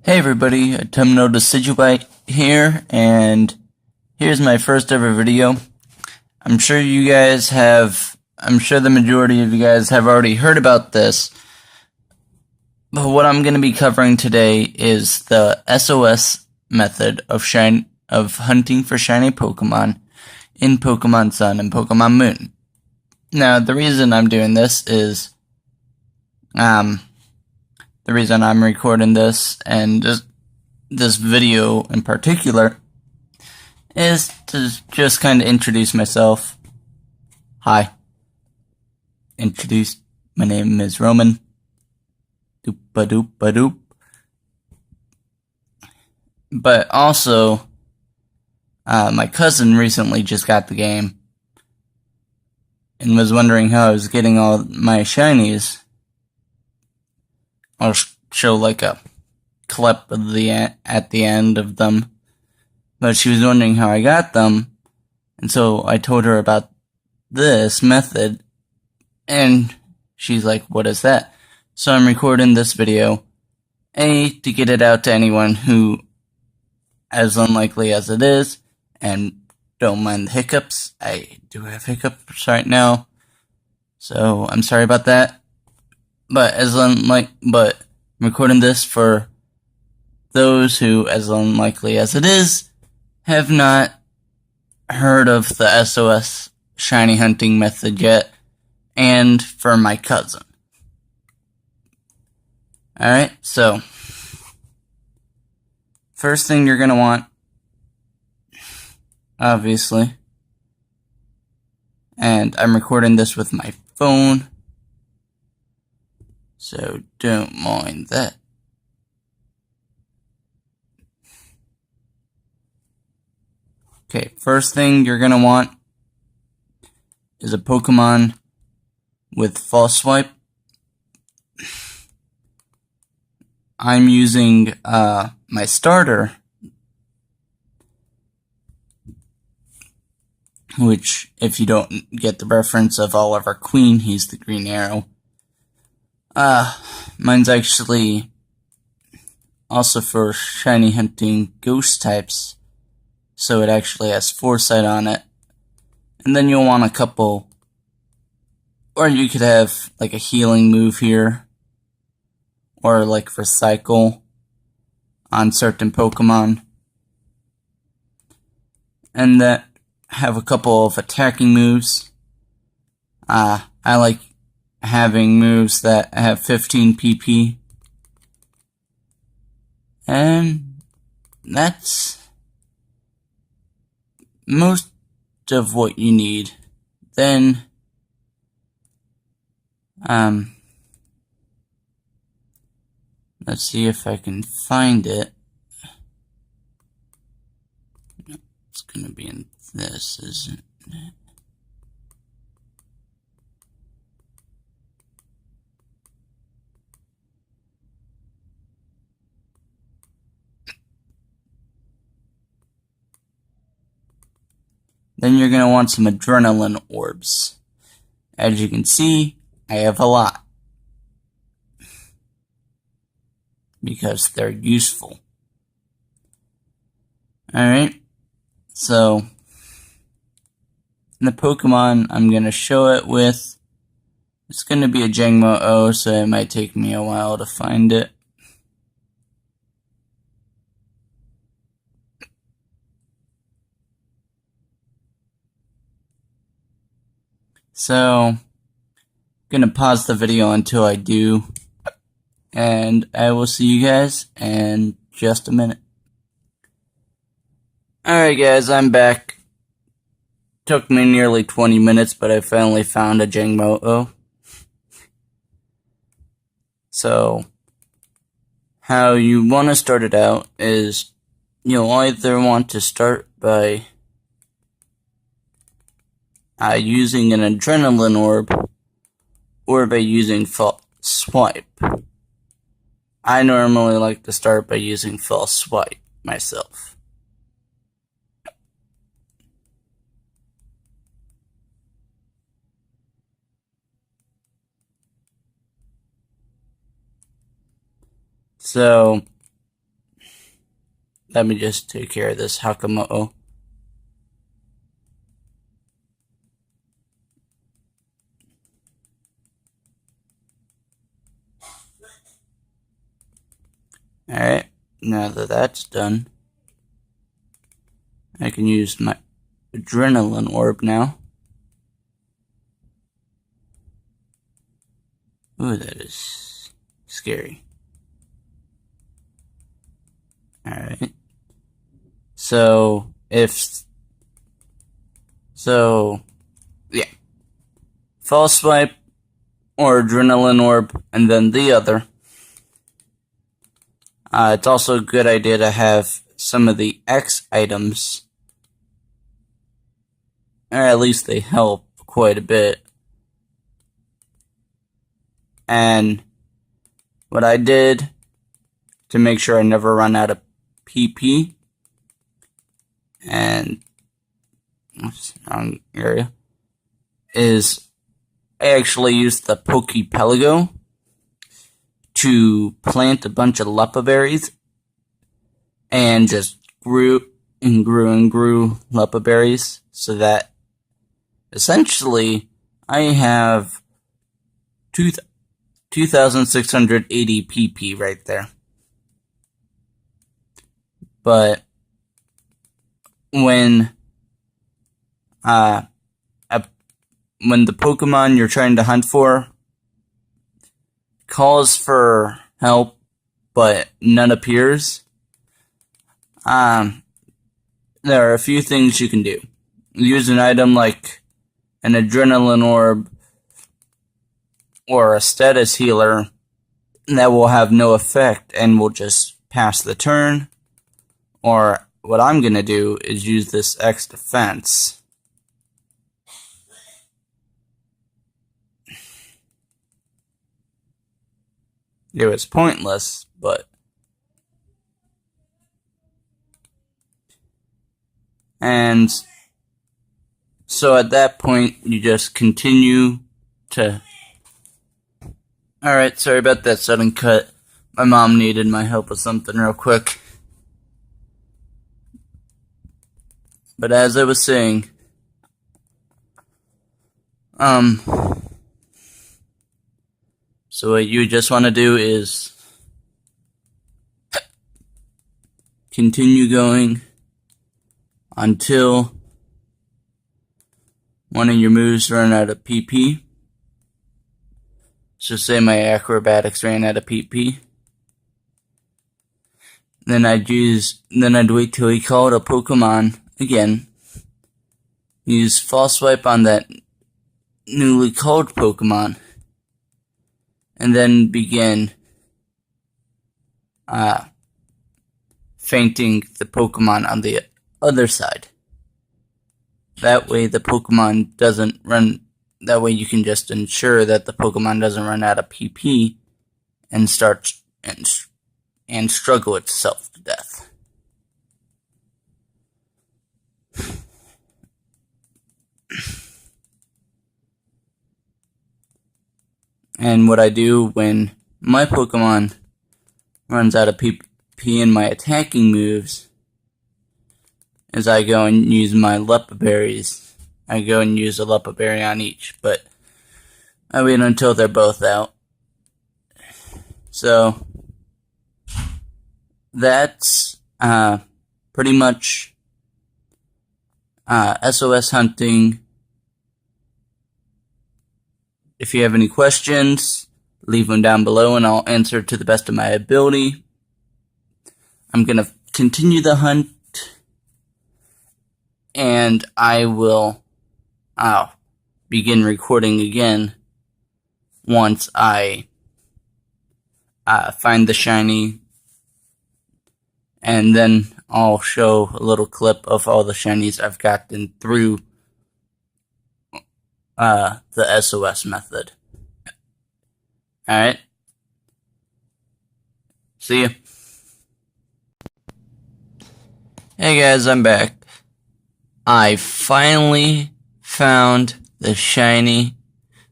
Hey everybody, AutumnalDecidueye here, and here's my first ever video. I'm sure the majority of you guys have already heard about this, but what I'm going to be covering today is the SOS method of hunting for shiny Pokemon in Pokémon Sun and Pokémon Moon. Now, the reason I'm doing this is, the reason I'm recording this and this video in particular is to just kind of introduce myself. Hi. My name is Roman. Doop-a-doop-a-doop. But also, my cousin recently just got the game and was wondering how I was getting all my shinies. I'll show like a clip of at the end of them, but she was wondering how I got them, and so I told her about this method, and she's like, "What is that?" So I'm recording this video, to get it out to anyone who, as unlikely as it is, and don't mind the hiccups. I do have hiccups right now, so I'm sorry about that. But I'm recording this for those who, as unlikely as it is, have not heard of the SOS shiny hunting method yet, and for my cousin. Alright, so first thing you're gonna want, obviously, and I'm recording this with my phone, so don't mind that. Okay, first thing you're gonna want is a Pokemon with False Swipe. I'm using my starter, which, if you don't get the reference of Oliver Queen, he's the Green Arrow. Mine's actually also for shiny hunting ghost types, so it actually has Foresight on it. And then you'll want a couple, or you could have like a healing move here, or like Recycle on certain Pokemon. And that have a couple of attacking moves. I like having moves that have 15 PP. And that's most of what you need. Then, let's see if I can find it. It's gonna be in this, isn't it? Then you're going to want some adrenaline orbs. As you can see, I have a lot, because they're useful. Alright, so the Pokemon I'm going to show it with, it's going to be a Jangmo-O, so it might take me a while to find it. So, I'm going to pause the video until I do, and I will see you guys in just a minute. Alright guys, I'm back. Took me nearly 20 minutes, but I finally found a Jangmo-O. So, how you want to start it out is, you'll either want to start by using an adrenaline orb, or by using False Swipe. I normally like to start by using False Swipe myself. So, let me just take care of this Hakamo'o. Alright, now that that's done, I can use my adrenaline orb now. Ooh, that is scary. Alright. So, yeah. False swipe or adrenaline orb, and then the other. It's also a good idea to have some of the X items, or at least they help quite a bit. And what I did to make sure I never run out of PP, and wrong area, is I actually used the Pokepelago to plant a bunch of Leppa berries, and just grew and grew and grew Leppa berries, so that essentially I have 2,680 PP right there. But when the Pokemon you're trying to hunt for calls for help, but none appears, there are a few things you can do. Use an item like an adrenaline orb or a status healer that will have no effect and will just pass the turn. Or what I'm going to do is use this X defense. It was pointless, but... And so at that point, you just continue to... Alright, sorry about that sudden cut. My mom needed my help with something real quick. But as I was saying, so what you just want to do is continue going until one of your moves run out of PP. So say my acrobatics ran out of PP. Then I'd wait till he called a Pokemon again. Use false swipe on that newly called Pokemon. And then begin fainting the Pokemon on the other side. That way the Pokemon doesn't run, that way you can just ensure that the Pokemon doesn't run out of PP and start and struggle itself to death. And what I do when my Pokemon runs out of PP in my attacking moves is I go and use my Leppa berries. I go and use a Leppa berry on each, but I wait until they're both out. So that's pretty much SOS hunting. If you have any questions, leave them down below and I'll answer to the best of my ability. I'm going to continue the hunt, and I will begin recording again once I find the shiny, and then I'll show a little clip of all the shinies I've gotten through the SOS method. Alright. See ya. Hey guys, I'm back. I finally found the shiny.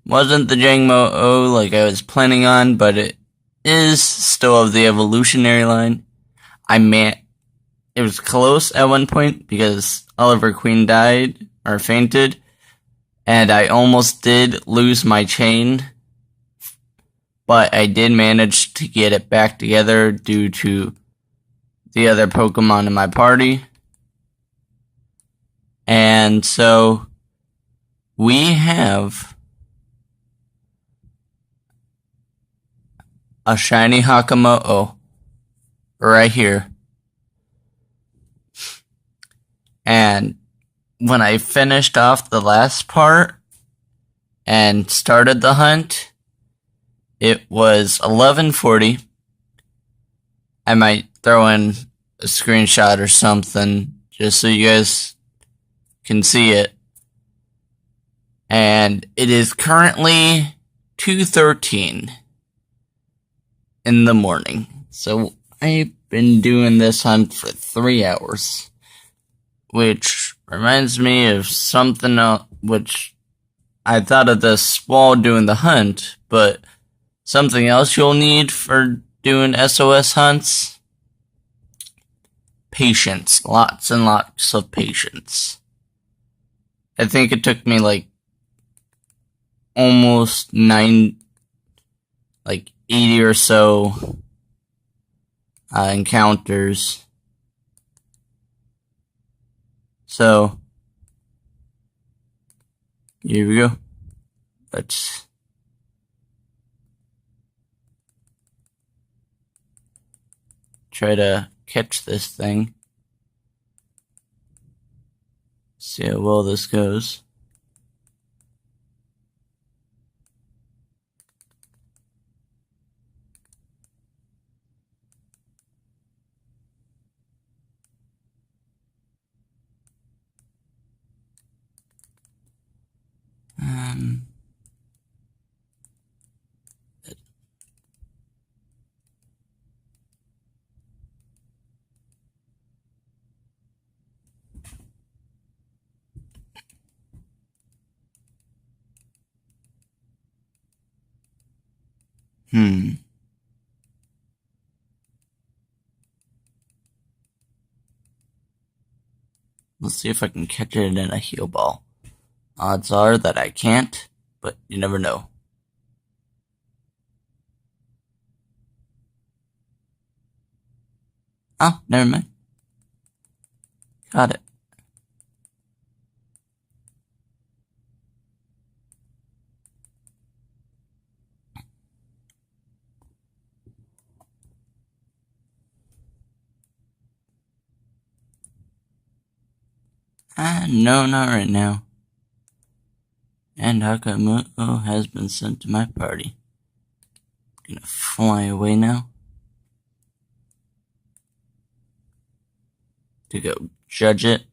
Wasn't the Jangmo-O like I was planning on, but it is still of the evolutionary line. it was close at one point because Oliver Queen died or fainted, and I almost did lose my chain, but I did manage to get it back together due to the other Pokemon in my party. And so we have a shiny Hakamo'o right here. And when I finished off the last part and started the hunt, it was 11:40. I might throw in a screenshot or something just so you guys can see it. And it is currently 2:13 in the morning. So I've been doing this hunt for 3 hours, which reminds me of something which I thought of this while doing the hunt, but something else you'll need for doing SOS hunts: patience. Lots and lots of patience. I think it took me like almost 80 or so encounters. So here we go. Let's try to catch this thing. See how well this goes. Let's see if I can catch it in a heal ball. Odds are that I can't, but you never know. Oh, never mind. Got it. No, not right now. And Hakamo'o has been sent to my party. I'm gonna fly away now to go judge it.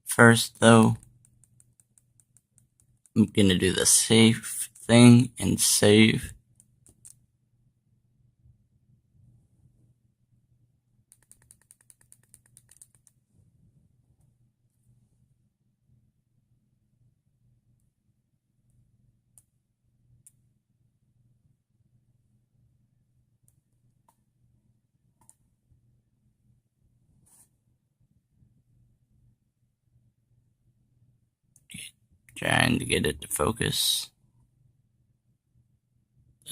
First, though, I'm gonna do the safe thing and save. Trying to get it to focus.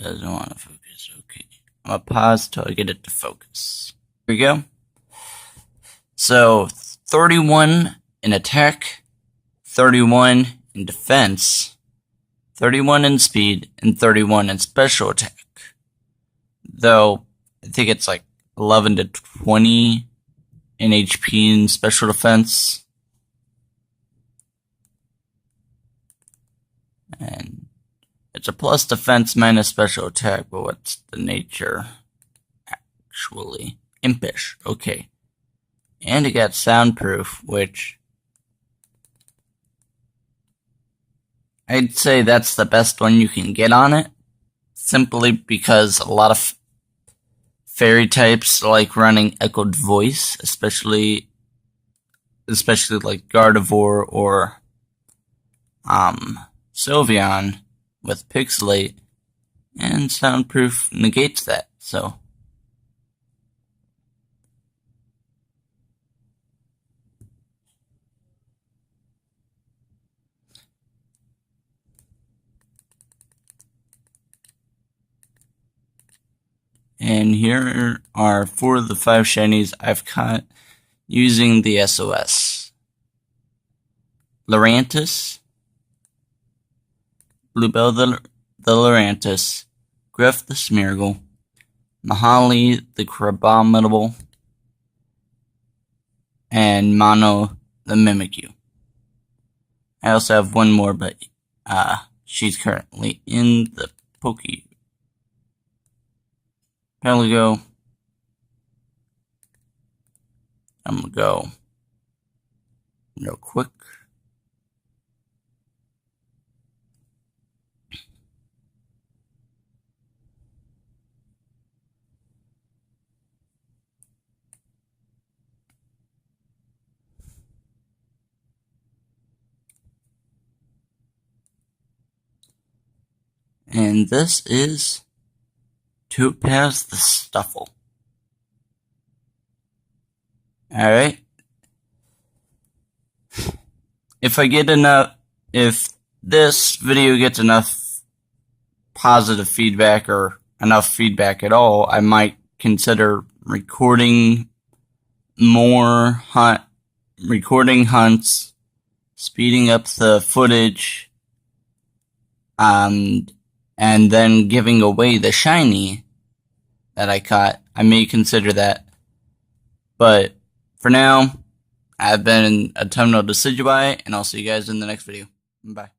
Doesn't want to focus. Okay. I'm gonna pause till I get it to focus. Here we go. So, 31 in attack, 31 in defense, 31 in speed, and 31 in special attack. Though, I think it's like 11 to 20 in HP and special defense. And it's a plus defense minus special attack, but what's the nature? Actually, impish. Okay. And it got soundproof, which I'd say that's the best one you can get on it, simply because a lot of Fairy types like running echoed voice, especially like Gardevoir or Sylveon with Pixelate, and Soundproof negates that, so. And here are 4 of the 5 shinies I've caught using the SOS. Lurantis, Bluebell the Lurantis, Griff the Smeargle, Mahali the Crabominable, and Mono the Mimikyu. I also have one more, but she's currently in the Pelago. I'm gonna go real quick. And this is Topaz the Stuffle. Alright. If this video gets enough positive feedback or enough feedback at all, I might consider recording more recording hunts, speeding up the footage, and then giving away the shiny that I caught. I may consider that. But for now, I've been AutumnalDecidueye, and I'll see you guys in the next video. Bye.